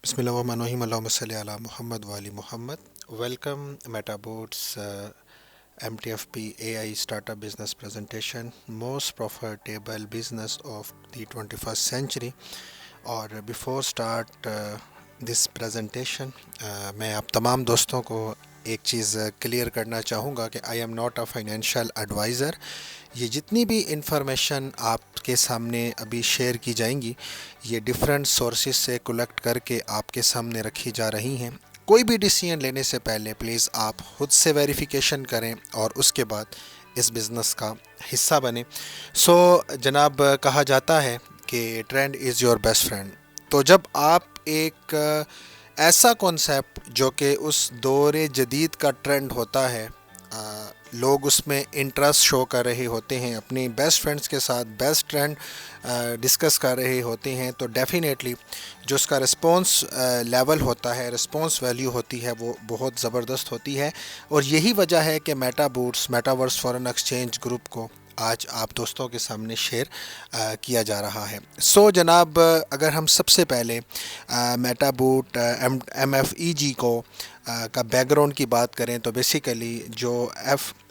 بسم اللہ الرحمن الرحیم اللہم صلی علی محمد والی محمد. Welcome MetaBoot's MTFP AI Startup Business Presentation, most profitable business of the 21st century. اور بیفور اسٹارٹ دس پریزنٹیشن میں آپ تمام دوستوں کو ایک چیز کلیئر کرنا چاہوں گا کہ I am not a financial advisor. یہ جتنی بھی انفارمیشن آپ کے سامنے ابھی شیئر کی جائیں گی یہ ڈیفرنٹ سورسز سے کلیکٹ کر کے آپ کے سامنے رکھی جا رہی ہیں. کوئی بھی ڈیسیژن لینے سے پہلے پلیز آپ خود سے ویریفیکیشن کریں اور اس کے بعد اس بزنس کا حصہ بنیں. جناب کہا جاتا ہے کہ trend is your best friend. تو جب آپ ایک ایسا کانسیپٹ جو کہ اس دور جدید کا ٹرینڈ ہوتا ہے لوگ اس میں انٹرسٹ شو کر رہے ہوتے ہیں، اپنی بیسٹ فرینڈس کے ساتھ بیسٹ ٹرینڈ ڈسکس کر رہے ہوتے ہیں، تو ڈیفینیٹلی جو اس کا رسپانس لیول ہوتا ہے، رسپانس ویلیو ہوتی ہے، وہ بہت زبردست ہوتی ہے. اور یہی وجہ ہے کہ میٹاورس فورن ایکسچینج گروپ کو آج آپ دوستوں کے سامنے شیئر کیا جا رہا ہے. جناب اگر ہم سب سے پہلے meta boat M F E جی کو کا بیک گراؤنڈ کی بات کریں تو بیسیکلی جو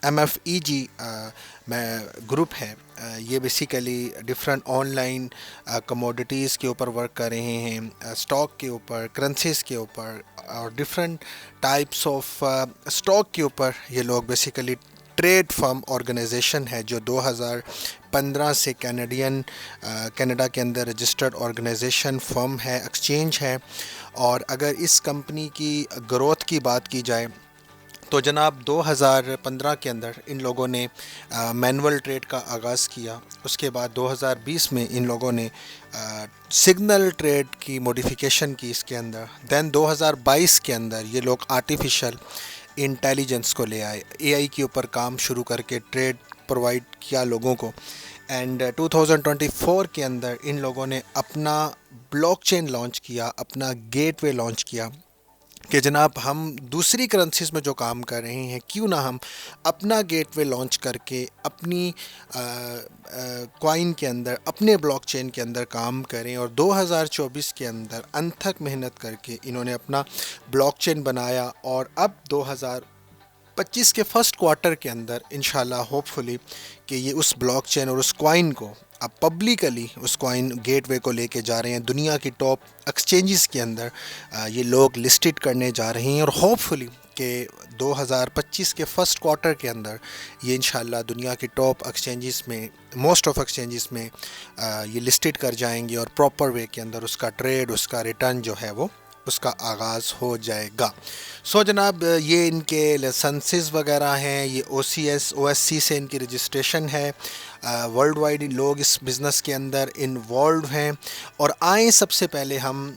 ایم ایف ای جی میں گروپ ہے یہ basically different on line commodities کے اوپر ورک کر رہے ہیں، اسٹاک کے اوپر، کرنسیز کے اوپر اور ڈفرینٹ ٹائپس آف اسٹاک کے اوپر یہ لوگ بیسیکلی ٹریڈ فرم آرگنائزیشن ہے جو 2015 سے کینیڈا کے اندر رجسٹرڈ آرگنائزیشن فرم ہے، ایکسچینج ہے. اور اگر اس کمپنی کی گروتھ کی بات کی جائے تو جناب 2015 کے اندر ان لوگوں نے مینول ٹریڈ کا آغاز کیا. اس کے بعد 2020 میں ان لوگوں نے سگنل ٹریڈ کی موڈیفیکیشن کی اس کے اندر. دین 2022 کے اندر یہ لوگ آرٹیفیشل انٹیلیجنس کو لے آئے، اے آئی کے اوپر کام شروع کر کے ٹریڈ پرووائڈ کیا لوگوں کو. اینڈ 2024 کے اندر ان لوگوں نے اپنا بلاک چین لانچ کیا، اپنا گیٹ وے لانچ کیا کہ جناب ہم دوسری کرنسیز میں جو کام کر رہے ہیں کیوں نہ ہم اپنا گیٹ وے لانچ کر کے اپنی کوائن کے اندر، اپنے بلاک چین کے اندر کام کریں. اور 2024 کے اندر انتھک محنت کر کے انہوں نے اپنا بلاک چین بنایا اور اب 2025 کے فرسٹ کوارٹر کے اندر انشاءاللہ ہوپ فلی کہ یہ اس بلاک چین اور اس کوائن کو اب پبلکلی اس کوائن گیٹ وے کو لے کے جا رہے ہیں، دنیا کی ٹاپ ایکسچینجز کے اندر یہ لوگ لسٹڈ کرنے جا رہے ہیں. اور ہوپ فلی کہ 2025 کے فرسٹ کوارٹر کے اندر یہ انشاءاللہ دنیا کی ٹاپ ایکسچینجز میں، موسٹ آف ایکسچینجز میں یہ لسٹڈ کر جائیں گے اور پراپر وے کے اندر اس کا ٹریڈ، اس کا ریٹرن جو ہے وہ اس کا آغاز ہو جائے گا. جناب یہ ان کے لائسنسز وغیرہ ہیں، یہ او ایس سی سے ان کی رجسٹریشن ہے. ورلڈ وائڈ لوگ اس بزنس کے اندر انوالوڈ ہیں. اور آئیں سب سے پہلے ہم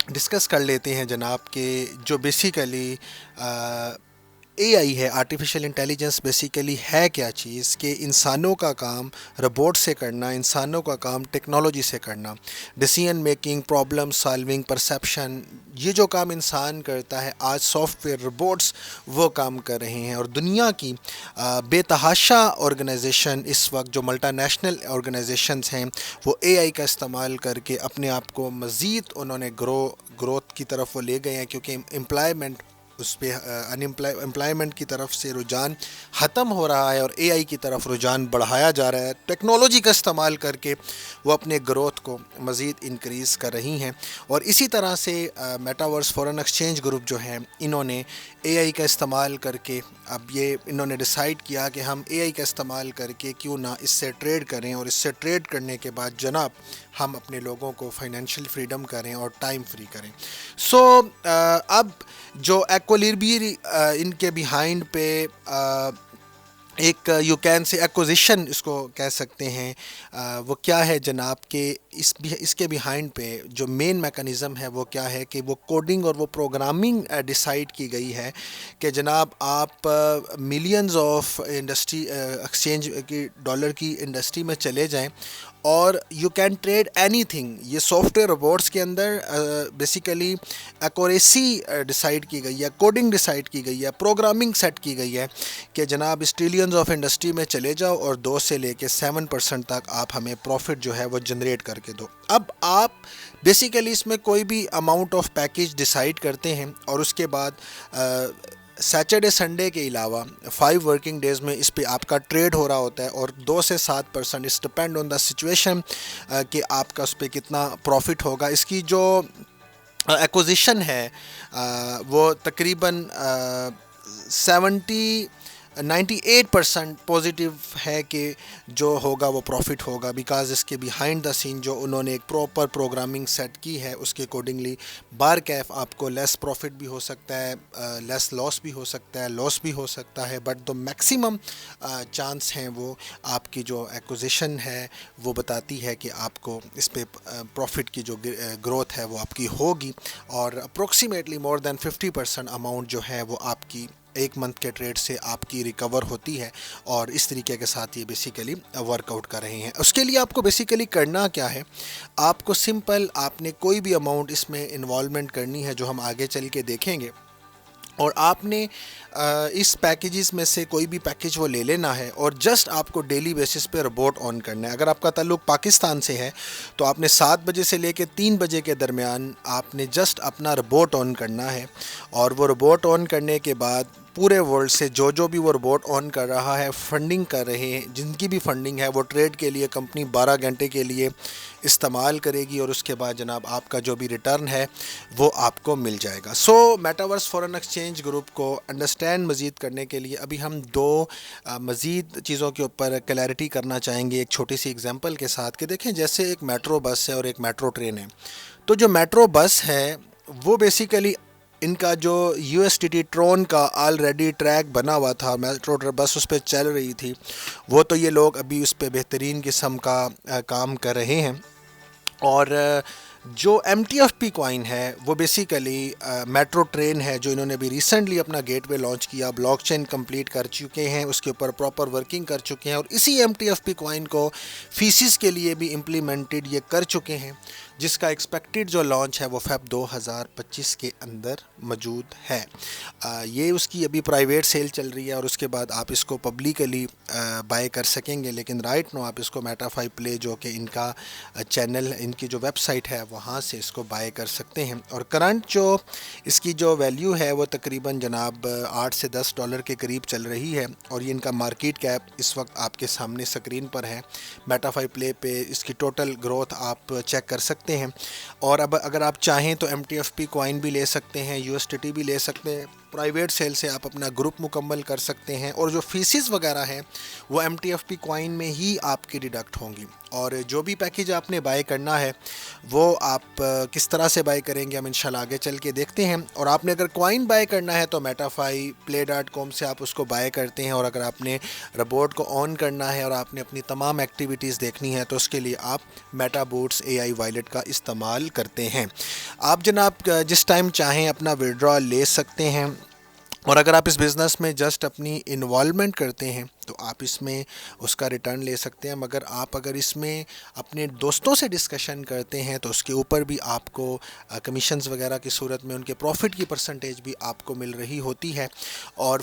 ڈسکس کر لیتے ہیں جناب کہ جو بیسیکلی اے آئی ہے، آرٹیفیشل انٹیلیجنس بیسیکلی ہے کیا چیز کہ انسانوں کا کام روبوٹ سے کرنا، انسانوں کا کام ٹیکنالوجی سے کرنا، decision making, problem solving, perception, یہ جو کام انسان کرتا ہے آج سافٹ ویئر روبوٹس وہ کام کر رہے ہیں. اور دنیا کی بے تحاشا آرگنائزیشن اس وقت جو ملٹا نیشنل آرگنائزیشنز ہیں وہ اے آئی کا استعمال کر کے اپنے آپ کو مزید انہوں نے گروتھ کی طرف وہ لے گئے ہیں، کیونکہ امپلائمنٹ اس پہ امپلائمنٹ کی طرف سے رجحان ختم ہو رہا ہے اور اے آئی کی طرف رجحان بڑھایا جا رہا ہے. ٹیکنالوجی کا استعمال کر کے وہ اپنے گروتھ کو مزید انکریز کر رہی ہیں. اور اسی طرح سے میٹاورس فورن ایکسچینج گروپ جو ہیں انہوں نے اے آئی کا استعمال کر کے اب یہ انہوں نے ڈیسائیڈ کیا کہ ہم اے آئی کا استعمال کر کے کیوں نہ اس سے ٹریڈ کریں، اور اس سے ٹریڈ کرنے کے بعد جناب ہم اپنے لوگوں کو فائنینشیل فریڈم کریں اور ٹائم فری کریں. اب جو ایکولیبری ان کے بیہائنڈ پہ ایک یو کین سے ایکوزیشن اس کو کہہ سکتے ہیں، وہ کیا ہے جناب کہ اس کے بیہائنڈ پہ جو مین میکانزم ہے وہ کیا ہے کہ وہ کوڈنگ اور وہ پروگرامنگ ڈیسائیڈ کی گئی ہے کہ جناب آپ ملینز آف انڈسٹری ایکسچینج کی ڈالر کی انڈسٹری میں چلے جائیں اور یو کین ٹریڈ اینی تھنگ. یہ سافٹ ویئر روبوٹس کے اندر بیسیکلی ایکوریسی ڈیسائیڈ کی گئی ہے, کوڈنگ ڈیسائیڈ کی گئی ہے, پروگرامنگ سیٹ کی گئی ہے کہ جناب اس ٹریلینز آف انڈسٹری میں چلے جاؤ اور 2 سے لے کے 7% تک آپ ہمیں پروفٹ جو ہے وہ جنریٹ کر کے دو. اب آپ بیسیکلی اس میں کوئی بھی اماؤنٹ آف پیکیج ڈیسائیڈ کرتے ہیں اور اس کے بعد سیٹرڈے سنڈے کے علاوہ 5 ورکنگ ڈیز میں اس پہ آپ کا ٹریڈ ہو رہا ہوتا ہے, اور 2 سے 7% اس ڈپینڈ آن دا سچویشن کہ آپ کا اس پہ کتنا پروفٹ ہوگا. اس کی جو ایکوزیشن ہے وہ تقریباً 98% پازیٹیو ہے کہ جو ہوگا وہ پروفٹ ہوگا, بیکاز اس کے بیہائنڈ دا سین جو انہوں نے ایک پراپر پروگرامنگ سیٹ کی ہے اس کے اکارڈنگلی بار کیف آپ کو لیس پروفٹ بھی ہو سکتا ہے, لیس لاس بھی ہو سکتا ہے, لاس بھی ہو سکتا ہے, بٹ دو میکسیمم چانس ہیں وہ آپ کی جو ایکوزیشن ہے وہ بتاتی ہے کہ آپ کو اس پہ پروفٹ کی جو گروتھ ہے وہ آپ کی ہوگی, اور اپروکسیمیٹلی مور دین 50% اماؤنٹ جو ہے وہ آپ کی ایک منتھ کے ٹریڈ سے آپ کی ریکور ہوتی ہے. اور اس طریقے کے ساتھ یہ بیسیکلی ورک آؤٹ کر رہے ہیں. اس کے لیے آپ کو بیسیکلی کرنا کیا ہے, آپ کو سمپل آپ نے کوئی بھی اماؤنٹ اس میں انوالومنٹ کرنی ہے جو ہم آگے چل کے دیکھیں گے, اور آپ نے اس پیکیجز میں سے کوئی بھی پیکیج وہ لے لینا ہے اور جسٹ آپ کو ڈیلی بیسس پہ روبوٹ آن کرنا ہے. اگر آپ کا تعلق پاکستان سے ہے تو آپ نے 7 بجے سے لے کے 3 بجے کے درمیان آپ نے جسٹ اپنا روبوٹ آن کرنا ہے, اور وہ روبوٹ آن کرنے کے بعد پورے ورلڈ سے جو بھی وہ روبوٹ آن کر رہا ہے, فنڈنگ کر رہے ہیں, جن کی بھی فنڈنگ ہے وہ ٹریڈ کے لیے کمپنی 12 گھنٹے کے لیے استعمال کرے گی, اور اس کے بعد جناب آپ کا جو بھی ریٹرن ہے وہ آپ کو مل جائے گا. سو میٹاورس فورن ایکسچینج گروپ کو انڈرسٹینڈ مزید کرنے کے لیے ابھی ہم 2 مزید چیزوں کے اوپر کلیئرٹی کرنا چاہیں گے ایک چھوٹی سی اگزامپل کے ساتھ, کہ دیکھیں جیسے ایک میٹرو بس ہے اور ایک میٹرو ٹرین ہے. تو جو میٹرو بس ہے وہ بیسیکلی ان کا جو یو ایس ٹی ٹی ٹرون کا آلریڈی ٹریک بنا ہوا تھا, میٹرو بس اس پہ چل رہی تھی, وہ تو یہ لوگ ابھی اس پہ بہترین قسم کا کام کر رہے ہیں. اور جو M T F P coin ہے وہ بیسیکلی میٹرو ٹرین ہے جو انہوں نے بھی ریسنٹلی اپنا گیٹ وے لانچ کیا, بلاک چین کمپلیٹ کر چکے ہیں, اس کے اوپر پراپر ورکنگ کر چکے ہیں, اور اسی M T F P coin کو فیسز کے لیے بھی امپلیمنٹڈ یہ کر چکے ہیں, جس کا ایکسپیکٹڈ جو لانچ ہے وہ فیب 2025 کے اندر موجود ہے. یہ اس کی ابھی پرائیویٹ سیل چل رہی ہے, اور اس کے بعد آپ اس کو پبلکلی بائی کر سکیں گے, لیکن رائٹ نو آپ اس کو میٹافائی پلے جو کہ ان کا چینل, ان کی جو ویب سائٹ ہے وہاں سے اس کو بائی کر سکتے ہیں. اور کرنٹ جو اس کی جو ویلیو ہے وہ تقریباً جناب $8 سے $10 کے قریب چل رہی ہے, اور یہ ان کا مارکیٹ کیپ اس وقت آپ کے سامنے اسکرین پر ہے. میٹافائی پلے پہ اس کی ٹوٹل گروتھ آپ چیک کر سکتے ہیں, اور اب اگر آپ چاہیں تو M T F P coin بھی لے سکتے ہیں, یو ایس ٹی ٹی بھی لے سکتے ہیں, پرائیویٹ سیل سے آپ اپنا گروپ مکمل کر سکتے ہیں, اور جو فیسز وغیرہ ہیں وہ M T F P coin میں ہی آپ کی ڈیڈکٹ ہوں گی. اور جو بھی پیکیج آپ نے بائی کرنا ہے وہ آپ کس طرح سے بائی کریں گے ہم انشاءاللہ آگے چل کے دیکھتے ہیں. اور آپ نے اگر کوائن بائی کرنا ہے تو میٹافائی play.com سے آپ اس کو بائی کرتے ہیں, اور اگر آپ نے روبوٹ کو آن کرنا ہے اور آپ نے اپنی تمام ایکٹیویٹیز دیکھنی ہے تو اس کے لیے آپ میٹا بوٹس اے آئی وائلٹ کا استعمال کرتے ہیں. آپ جناب جس ٹائم چاہیں اپنا وڈرا لے سکتے ہیں, اور اگر آپ اس بزنس میں جسٹ اپنی انوالومنٹ کرتے ہیں تو آپ اس میں اس کا ریٹرن لے سکتے ہیں, مگر آپ اگر اس میں اپنے دوستوں سے ڈسکشن کرتے ہیں تو اس کے اوپر بھی آپ کو کمیشنز وغیرہ کی صورت میں ان کے پروفٹ کی پرسنٹیج بھی آپ کو مل رہی ہوتی ہے. اور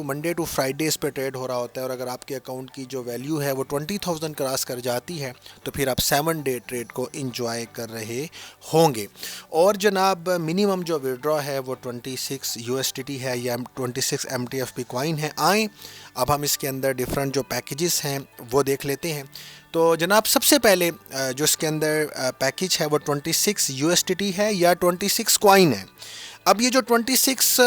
منڈے ٹو فرائیڈے اس پہ ٹریڈ ہو رہا ہوتا ہے, اور اگر آپ کے اکاؤنٹ کی جو ویلیو ہے وہ 20,000 کراس کر جاتی ہے تو پھر آپ 7 ڈے ٹریڈ کو انجوائے کر رہے ہوں گے. اور جناب منیمم جو وڈرا ہے وہ 26 یو ایس ٹی ٹی ہے یا 26 M T F P coin ہے. آئیں اب ہم اس کے اندر ڈفرینٹ جو پیکیجز ہیں وہ دیکھ لیتے ہیں. تو جناب سب سے پہلے جو اس کے اندر پیکیج ہے وہ 26 یو ایس ٹی ٹی ہے یا 26 کوائن ہے. اب یہ جو 26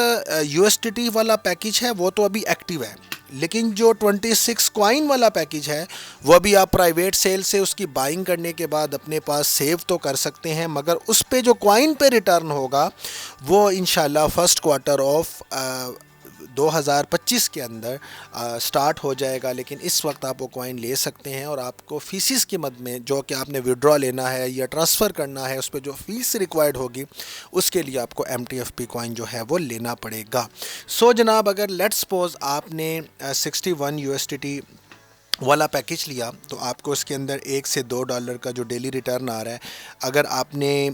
یو ایس ٹی ٹی والا پیکیج ہے وہ تو ابھی ایکٹیو ہے, لیکن جو 26 کوائن والا پیکیج ہے وہ ابھی آپ پرائیویٹ سیل سے اس کی بائنگ کرنے کے بعد اپنے پاس سیو تو کر سکتے ہیں, مگر اس پہ جو کوائن پہ ریٹرن ہوگا وہ انشاءاللہ فرسٹ کوارٹر آف 2025 کے اندر سٹارٹ ہو جائے گا. لیکن اس وقت آپ وہ کوائن لے سکتے ہیں, اور آپ کو فیسز کی مد میں جو کہ آپ نے وڈرا لینا ہے یا ٹرانسفر کرنا ہے اس پہ جو فیس ریکوائرڈ ہوگی اس کے لیے آپ کو M T F P coin جو ہے وہ لینا پڑے گا. سو جناب اگر لیٹس سپوز آپ نے 61 یو ایس ٹی ٹی والا پیکج لیا تو آپ کو اس کے اندر $1 سے $2 کا جو ڈیلی ریٹرن آ رہا ہے. اگر آپ نے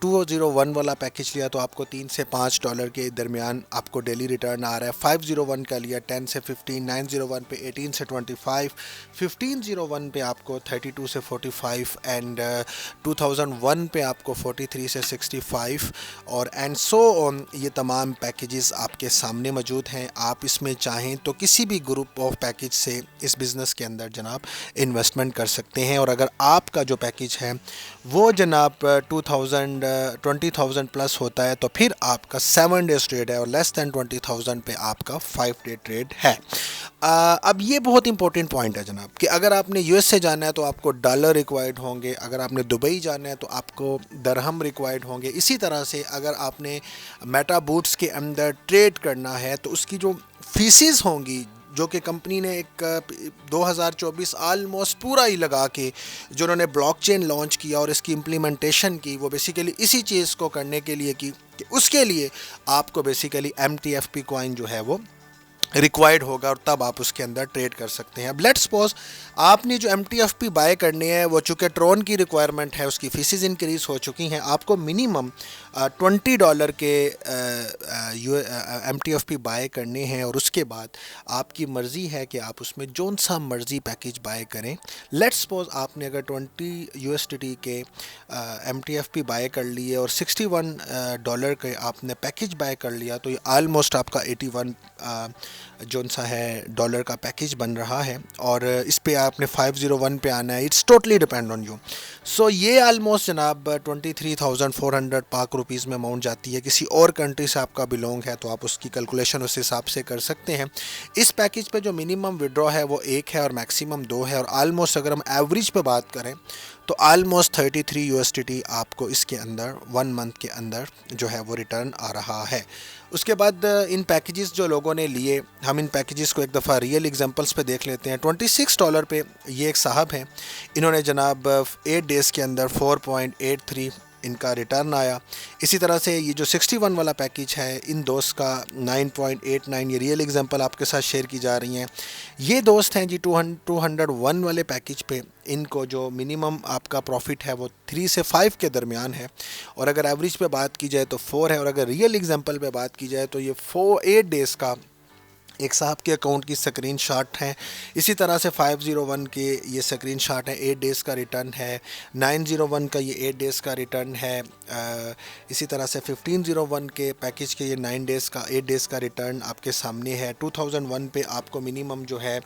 201 والا پیکج لیا تو آپ کو $3 سے $5 کے درمیان آپ کو ڈیلی ریٹرن آ رہا ہے. 501 کا لیا 10 سے 15, 901 پہ 18 سے 25, 1501 پہ آپ کو 32 سے 45 اینڈ 2001 پہ آپ کو 43 سے 65 اور اینڈ سو آن. یہ تمام پیکیجز آپ کے سامنے موجود ہیں. آپ اس میں چاہیں تو کسی بھی گروپ آف پیکیج سے اس بزنس کے اندر جناب انویسٹمنٹ کر سکتے ہیں. اور اگر آپ کا جو پیکیج ہے وہ جناب 20,000 پلس ہوتا ہے تو پھر آپ کا 7 ڈیز ٹریڈ ہے, اور لیس دین 20,000 پہ آپ کا 5 ڈے ٹریڈ ہے. اب یہ بہت امپورٹنٹ پوائنٹ ہے جناب کہ اگر آپ نے یو ایس سے جانا ہے تو آپ کو ڈالر ریکوائرڈ ہوں گے, اگر آپ نے دبئی جانا ہے تو آپ کو درہم ریکوائرڈ ہوں گے. اسی طرح سے اگر آپ نے میٹا بوٹس کے اندر ٹریڈ کرنا ہے تو اس کی جو فیسز ہوں گی, جو کہ کمپنی نے ایک 2024 آلموسٹ پورا ہی لگا کے جو انہوں نے بلاک چین لانچ کیا اور اس کی امپلیمنٹیشن کی, وہ بیسیکلی اسی چیز کو کرنے کے لیے کی کہ اس کے لیے آپ کو بیسیکلی MTFP کوائن جو ہے وہ ریکوائرڈ ہوگا, اور تب آپ اس کے اندر ٹریڈ کر سکتے ہیں. اب لیٹ سپوز آپ نے جو MTFP بائی کرنی ہے وہ چونکہ ٹرون کی ریکوائرمنٹ ہے, اس کی فیسز انکریز ہو چکی ہیں, آپ کو منیمم $20 کے MTFP بائی کرنے ہیں, اور اس کے بعد آپ کی مرضی ہے کہ آپ اس میں جون سا مرضی پیکیج بائی کریں. لیٹ سپوز آپ نے اگر $20 کے MTFP بائی کر لیے اور $61 کے آپ نے پیکیج بائی کر لیا تو یہ آلموسٹ آپ کا 81 جون سا ہے ڈالر کا پیکیج بن رہا ہے, اور اس پہ آپ نے 501 پہ آنا ہے. It's totally depend on you. So یہ آلموسٹ جناب 23,400 پاک روپیز میں اماؤنٹ جاتی ہے. کسی اور کنٹری سے آپ کا بلونگ ہے تو آپ اس کی کیلکولیشن اس حساب سے کر سکتے ہیں. اس پیکیج پہ جو منیمم وڈرا ہے وہ 1 ہے اور میکسیمم 2 ہے, اور آلموسٹ اگر ہم ایوریج پہ بات کریں تو آلموسٹ $33 آپ کو اس کے اندر 1 منتھ کے اندر جو ہے وہ ریٹرن آ رہا ہے. اس کے بعد ان پیکیجز جو لوگوں نے لیے, ہم ان پیکیجز کو ایک دفعہ ریئل ایگزامپلس پہ دیکھ لیتے ہیں. $26 پہ یہ ایک صاحب ہیں, انہوں نے جناب 8 ڈیز کے اندر 4.83 ان کا ریٹرن آیا. اسی طرح سے یہ جو 61 والا پیکیج ہے ان دوست کا 9.89, یہ ریئل ایگزامپل آپ کے ساتھ شیئر کی جا رہی ہیں. یہ دوست ہیں جی 201 والے پیکیج پہ, ان کو جو منیمم آپ کا پروفٹ ہے وہ 3 سے 5 کے درمیان ہے, اور اگر ایوریج پہ بات کی جائے تو 4 ہے, اور اگر ریئل ایگزامپل پہ بات کی جائے تو یہ 8 ڈیز کا ایک صاحب کے اکاؤنٹ کی سکرین شاٹ ہے. اسی طرح سے 501 کے یہ سکرین شاٹ ہے, 8 ڈیز کا ریٹرن ہے. 901 کا یہ 8 ڈیز کا ریٹرن ہے. اسی طرح سے 1501 کے پیکیج کے یہ 8 ڈیز کا ریٹرن آپ کے سامنے ہے. 2001 پہ آپ کو منیمم جو ہے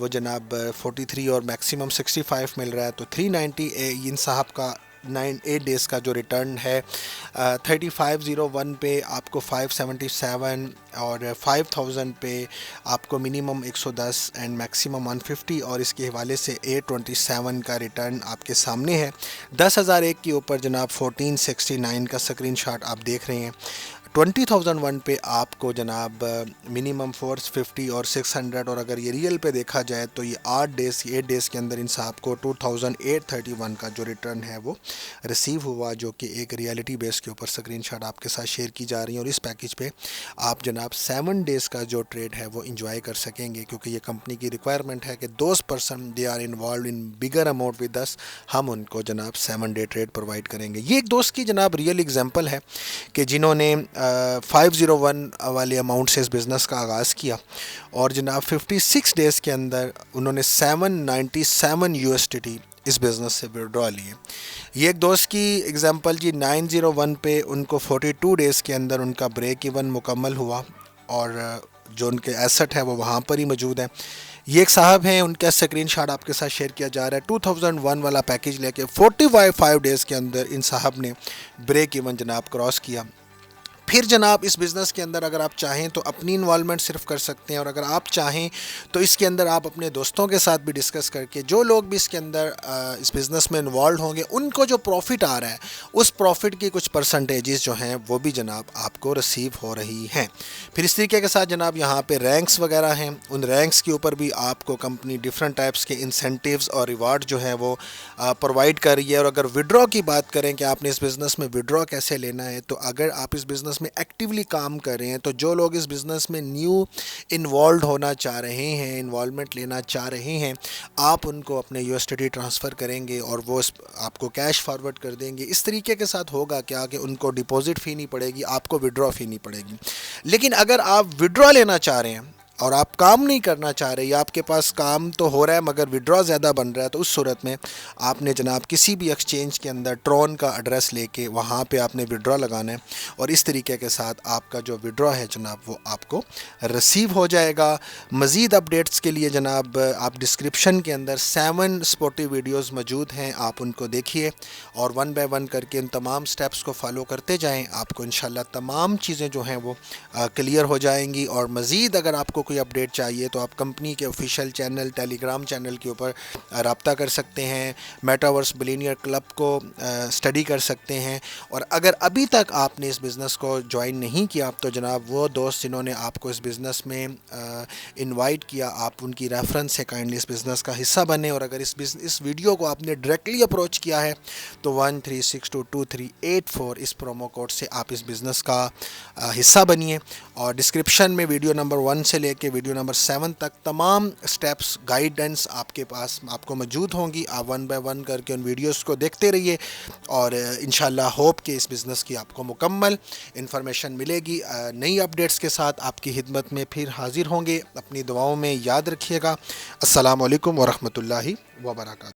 وہ جناب 43 اور میکسیمم 65 مل رہا ہے, تو 390 ان صاحب کا 8 ڈیز کا جو ریٹرن ہے. 3501 پہ آپ کو 577 اور 5000 پہ آپ کو منیمم 110 اینڈ میکسیمم 150, اور اس کے حوالے سے 827 کا ریٹرن آپ کے سامنے ہے. 10,001 کے اوپر جناب 1469 کا سکرین شاٹ آپ دیکھ رہے ہیں. 20,001 پہ آپ کو جناب منیمم 450 اور 600, اور اگر یہ ریئل پہ دیکھا جائے تو یہ 8 ڈیز کے اندر ان صاحب کو 2,831 کا جو ریٹرن ہے وہ ریسیو ہوا, جو کہ ایک ریئلٹی بیس کے اوپر سکرین شاٹ آپ کے ساتھ شیئر کی جا رہی ہیں. اور اس پیکیج پہ آپ جناب 7 ڈیز کا جو ٹریڈ ہے وہ انجوائے کر سکیں گے, کیونکہ یہ کمپنی کی ریکوائرمنٹ ہے کہ those person they are involved in bigger amount with us, ہم ان کو جناب 7 ڈے ٹریڈ پرووائڈ کریں گے. یہ ایک دوست کی جناب ریئل ایگزامپل ہے کہ جنہوں نے 501 والے اماؤنٹ سے اس بزنس کا آغاز کیا, اور جناب 56 ڈیز کے اندر انہوں نے $797 اس بزنس سے وڈرا لیے. یہ ایک دوست کی ایگزامپل جی 901 پہ ان کو 42 ڈیز کے اندر ان کا بریک ایون مکمل ہوا, اور جو ان کے ایسٹ ہے وہ وہاں پر ہی موجود ہیں. یہ ایک صاحب ہیں, ان کا سکرین شاٹ آپ کے ساتھ شیئر کیا جا رہا ہے. 2001 والا پیکیج لے کے 45 ڈیز کے اندر ان صاحب نے بریک ایون جناب کراس کیا. پھر جناب اس بزنس کے اندر اگر آپ چاہیں تو اپنی انوالومنٹ صرف کر سکتے ہیں, اور اگر آپ چاہیں تو اس کے اندر آپ اپنے دوستوں کے ساتھ بھی ڈسکس کر کے جو لوگ بھی اس کے اندر اس بزنس میں انوالوڈ ہوں گے ان کو جو پروفٹ آ رہا ہے اس پروفٹ کی کچھ پرسنٹیجز جو ہیں وہ بھی جناب آپ کو ریسیو ہو رہی ہیں. پھر اس طریقے کے ساتھ جناب یہاں پہ رینکس وغیرہ ہیں, ان رینکس کے اوپر بھی آپ کو کمپنی ڈفرینٹ ٹائپس کے انسینٹیوز اور ریوارڈ جو ہیں وہ پرووائڈ کر رہی ہے. اور اگر وڈرا کی بات کریں کہ آپ نے اس بزنس میں وڈرا کیسے لینا ہے, تو اگر آپ اس بزنس میں ایکٹیولی کام کر رہے ہیں، تو جو لوگ اس بزنس میں نیو انوالوڈ ہونا چاہ رہے ہیں، انوالومنٹ لینا چاہ رہے ہیں، آپ ان کو اپنے یو ایس ٹی ٹرانسفر کریں گے اور وہ آپ کو کیش فارورڈ کر دیں گے۔ اس طریقے کے ساتھ ہوگا کیا کہ ان کو ڈپازٹ فی نہیں پڑے گی، آپ کو وڈرا فی نہیں پڑے گی۔ لیکن اگر آپ وڈرا لینا چاہ رہے ہیں اور آپ کام نہیں کرنا چاہ رہے، یا آپ کے پاس کام تو ہو رہا ہے مگر وڈرا زیادہ بن رہا ہے، تو اس صورت میں آپ نے جناب کسی بھی ایکسچینج کے اندر ٹرون کا ایڈریس لے کے وہاں پہ آپ نے وڈرا لگانا ہے، اور اس طریقے کے ساتھ آپ کا جو وڈرا ہے جناب وہ آپ کو رسیو ہو جائے گا۔ مزید اپڈیٹس کے لیے جناب آپ ڈسکرپشن کے اندر 7 سپورٹیو ویڈیوز موجود ہیں، آپ ان کو دیکھیے اور ون بائی ون کر کے ان تمام سٹیپس کو فالو کرتے جائیں، آپ کو انشاءاللہ تمام چیزیں جو ہیں وہ کلیئر ہو جائیں گی۔ اور مزید اگر آپ کو کوئی اپڈیٹ چاہیے تو آپ کمپنی کے آفیشیل چینل ٹیلی گرام چینل کے اوپر رابطہ کر سکتے ہیں، میٹاورس بلینئر کلب کو اسٹڈی کر سکتے ہیں۔ اور اگر ابھی تک آپ نے اس بزنس کو جوائن نہیں کیا تو جناب وہ دوست جنہوں نے آپ کو اس بزنس میں انوائٹ کیا، آپ ان کی ریفرنس سے کائنڈلی اس بزنس کا حصہ بنیں۔ اور اگر اس ویڈیو کو آپ نے ڈائریکٹلی اپروچ کیا ہے تو 13622384 اس پرومو کوڈ سے آپ اس بزنس کا حصہ بنیے۔ اور ڈسکرپشن میں ویڈیو نمبر 1 سے لے کے ویڈیو نمبر 7 تک تمام سٹیپس گائیڈنس آپ کے پاس آپ کو موجود ہوں گی۔ آپ ون بائی ون کر کے ان ویڈیوز کو دیکھتے رہیے، اور انشاءاللہ ہوپ کہ اس بزنس کی آپ کو مکمل انفارمیشن ملے گی۔ نئی اپڈیٹس کے ساتھ آپ کی خدمت میں پھر حاضر ہوں گے۔ اپنی دعاؤں میں یاد رکھیے گا۔ السلام علیکم ورحمۃ اللہ وبرکاتہ۔